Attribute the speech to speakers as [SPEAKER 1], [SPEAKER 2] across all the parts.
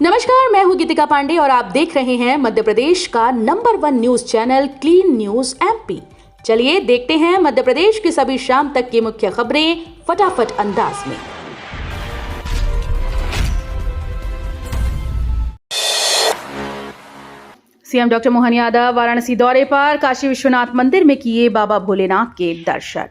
[SPEAKER 1] नमस्कार, मैं हूं गीतिका पांडे और आप देख रहे हैं मध्य प्रदेश का number 1 news channel clean news MP. चलिए देखते हैं मध्य प्रदेश की सभी शाम तक की मुख्य खबरें फटाफट अंदाज में। सीएम डॉक्टर मोहन यादव वाराणसी दौरे पर काशी विश्वनाथ मंदिर में किए बाबा भोलेनाथ के दर्शन।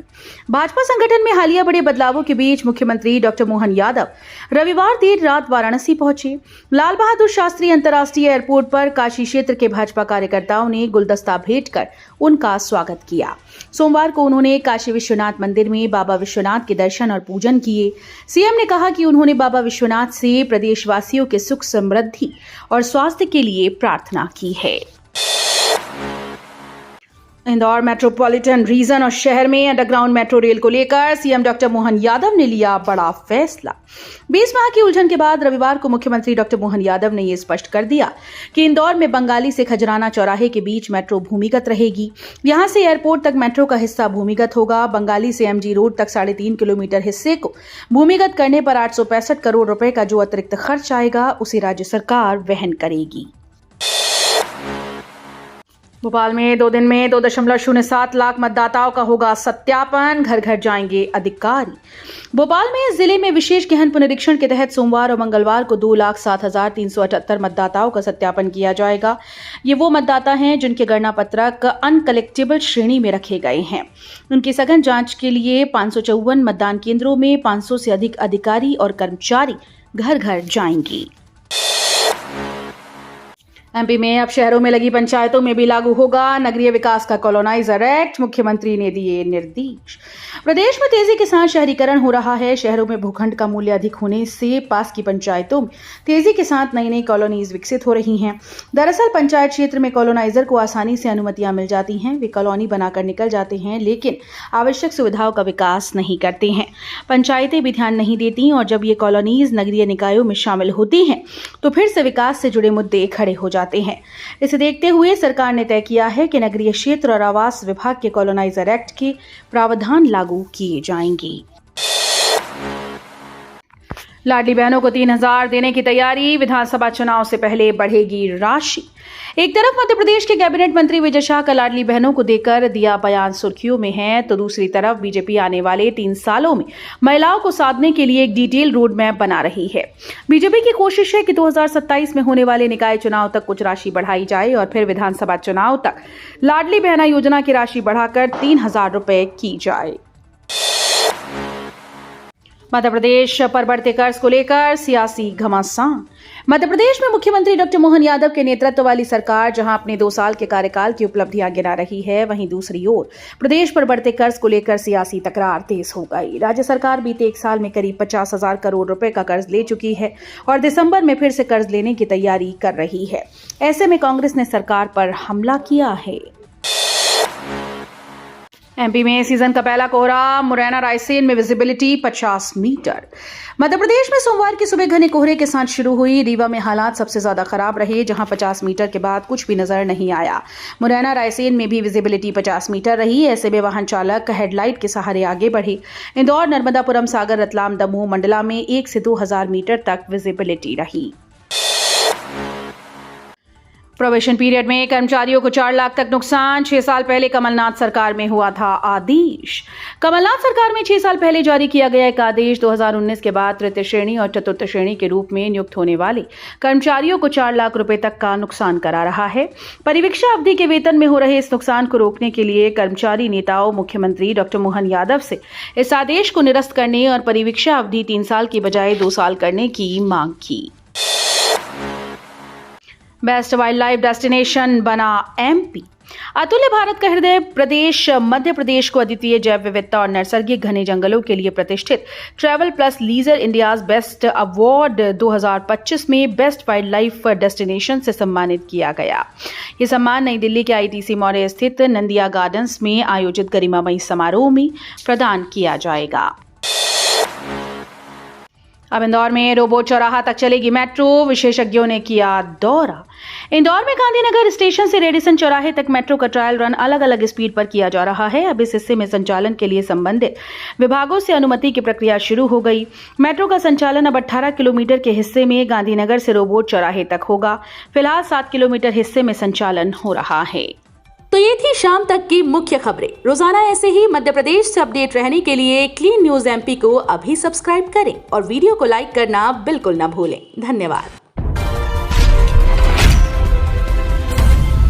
[SPEAKER 1] भाजपा संगठन में हालिया बड़े बदलावों के बीच मुख्यमंत्री डॉक्टर मोहन यादव रविवार देर रात वाराणसी पहुंचे। लाल बहादुर शास्त्री अंतर्राष्ट्रीय एयरपोर्ट पर काशी क्षेत्र के भाजपा कार्यकर्ताओं ने गुलदस्ता भेंट कर उनका स्वागत किया। सोमवार को उन्होंने काशी विश्वनाथ मंदिर में बाबा विश्वनाथ के दर्शन और पूजन किए। सीएम ने कहा कि उन्होंने बाबा विश्वनाथ से प्रदेशवासियों के सुख समृद्धि और स्वास्थ्य के लिए प्रार्थना की है। इंदौर मेट्रोपॉलिटन रीजन और शहर में अंडरग्राउंड मेट्रो रेल को लेकर सीएम डॉक्टर मोहन यादव ने लिया बड़ा फैसला। 20 माह की उलझन के बाद रविवार को मुख्यमंत्री डॉक्टर मोहन यादव ने यह स्पष्ट कर दिया कि इंदौर में बंगाली से खजराना चौराहे के बीच मेट्रो भूमिगत रहेगी। यहां से एयरपोर्ट तक मेट्रो का हिस्सा भूमिगत होगा। बंगाली से एमजी रोड तक 3.5 किलोमीटर हिस्से को भूमिगत करने पर 865 करोड़ रुपए का जो अतिरिक्त खर्च आएगा उसे राज्य सरकार वहन करेगी। भोपाल में 2 दिन में 2.07 लाख मतदाताओं का होगा सत्यापन, घर घर जाएंगे अधिकारी। भोपाल में जिले में विशेष गहन पुनरीक्षण के तहत सोमवार और मंगलवार को 2,07,378 मतदाताओं का सत्यापन किया जाएगा। ये वो मतदाता हैं जिनके गणना पत्रक अनकलेक्टेबल श्रेणी में रखे गए हैं। उनकी सघन जांच के लिए 554 मतदान केंद्रों में 500 से अधिक अधिकारी और कर्मचारी घर घर जाएंगे। एमपी में अब शहरों में लगी पंचायतों में भी लागू होगा नगरीय विकास का कॉलोनाइजर एक्ट। मुख्यमंत्री ने दिए निर्देश। प्रदेश में तेजी के साथ शहरीकरण हो रहा है। शहरों में भूखंड का मूल्य अधिक होने से पास की पंचायतों में तेजी के साथ नई नई कॉलोनीज विकसित हो रही हैं। दरअसल पंचायत क्षेत्र में कॉलोनाइजर को आसानी से अनुमतियां मिल जाती हैं। वे कॉलोनी बनाकर निकल जाते हैं लेकिन आवश्यक सुविधाओं का विकास नहीं करते हैं। पंचायतें भी ध्यान नहीं देती और जब ये कॉलोनीज नगरीय निकायों में शामिल होती हैं तो फिर से विकास से जुड़े मुद्दे खड़े हो जाते हैं। इसे देखते हुए सरकार ने तय किया है कि नगरीय क्षेत्र और आवास विभाग के कॉलोनाइजर एक्ट के प्रावधान लागू किए जाएंगे। लाडली बहनों को 3,000 देने की तैयारी। विधानसभा चुनाव से पहले बढ़ेगी राशि। एक तरफ मध्य प्रदेश के कैबिनेट मंत्री विजय शाह का लाडली बहनों को देकर दिया बयान सुर्खियों में है, तो दूसरी तरफ बीजेपी आने वाले 3 सालों में महिलाओं को साधने के लिए एक डिटेल रोड मैप बना रही है। बीजेपी की कोशिश है कि 2027 में होने वाले निकाय चुनाव तक कुछ राशि बढ़ाई जाए और फिर विधानसभा चुनाव तक लाडली बहना योजना की राशि बढ़ाकर 3,000 रुपए की जाए। मध्य प्रदेश पर बढ़ते कर्ज को लेकर सियासी घमासान। मध्य प्रदेश में मुख्यमंत्री डॉक्टर मोहन यादव के नेतृत्व वाली सरकार जहां अपने 2 साल के कार्यकाल की उपलब्धियां गिना रही है, वहीं दूसरी ओर प्रदेश पर बढ़ते कर्ज को लेकर सियासी तकरार तेज हो गई। राज्य सरकार बीते 1 साल में करीब 50,000 करोड़ रुपए का कर्ज ले चुकी है और दिसंबर में फिर से कर्ज लेने की तैयारी कर रही है। ऐसे में कांग्रेस ने सरकार पर हमला किया है। एमपी में सीजन का पहला कोहरा। मुरैना रायसेन में विजिबिलिटी 50 मीटर। मध्य प्रदेश में सोमवार की सुबह घने कोहरे के साथ शुरू हुई। रीवा में हालात सबसे ज्यादा खराब रहे, जहां 50 मीटर के बाद कुछ भी नजर नहीं आया। मुरैना रायसेन में भी विजिबिलिटी 50 मीटर रही। ऐसे में वाहन चालक हेडलाइट के सहारे आगे बढ़े। इंदौर, नर्मदापुरम, सागर, रतलाम, दमोह, मंडला में 1 से 2,000 मीटर तक विजिबिलिटी रही। प्रोबेशन पीरियड में कर्मचारियों को 4 लाख तक नुकसान। 6 साल पहले कमलनाथ सरकार में हुआ था आदेश। कमलनाथ सरकार में 6 साल पहले जारी किया गया एक आदेश 2019 के बाद तृतीय श्रेणी और चतुर्थ श्रेणी के रूप में नियुक्त होने वाले कर्मचारियों को 4 लाख रुपए तक का नुकसान करा रहा है। परिवीक्षा अवधि के वेतन में हो रहे इस नुकसान को रोकने के लिए कर्मचारी नेताओं मुख्यमंत्री डॉक्टर मोहन यादव से इस आदेश को निरस्त करने और परिवीक्षा अवधि 3 साल की बजाय 2 साल करने की मांग की। बेस्ट वाइल्ड लाइफ डेस्टिनेशन बना एमपी। अतुल्य भारत का हृदय प्रदेश मध्य प्रदेश को अद्वितीय जैव विविधता और नैसर्गिक घने जंगलों के लिए प्रतिष्ठित travel plus leisure India's best award 2025 में बेस्ट वाइल्ड लाइफ डेस्टिनेशन से सम्मानित किया गया। ये सम्मान नई दिल्ली के आईटीसी मौर्य स्थित नंदिया गार्डन्स में आयोजित गरिमामयी समारोह में प्रदान किया जाएगा। अब इंदौर में रोबोट चौराहा तक चलेगी मेट्रो, विशेषज्ञों ने किया दौरा। इंदौर में गांधीनगर स्टेशन से रेडिसन चौराहे तक मेट्रो का ट्रायल रन अलग अलग स्पीड पर किया जा रहा है। अब इस हिस्से में संचालन के लिए संबंधित विभागों से अनुमति की प्रक्रिया शुरू हो गई। मेट्रो का संचालन अब 18 किलोमीटर के हिस्से में गांधीनगर से रोबोट चौराहे तक होगा। फिलहाल 7 किलोमीटर हिस्से में संचालन हो रहा है।
[SPEAKER 2] तो ये थी शाम तक की मुख्य खबरें। रोजाना ऐसे ही मध्य प्रदेश से अपडेट रहने के लिए क्लीन न्यूज MP को अभी सब्सक्राइब करें और वीडियो को लाइक करना बिल्कुल न भूलें। धन्यवाद।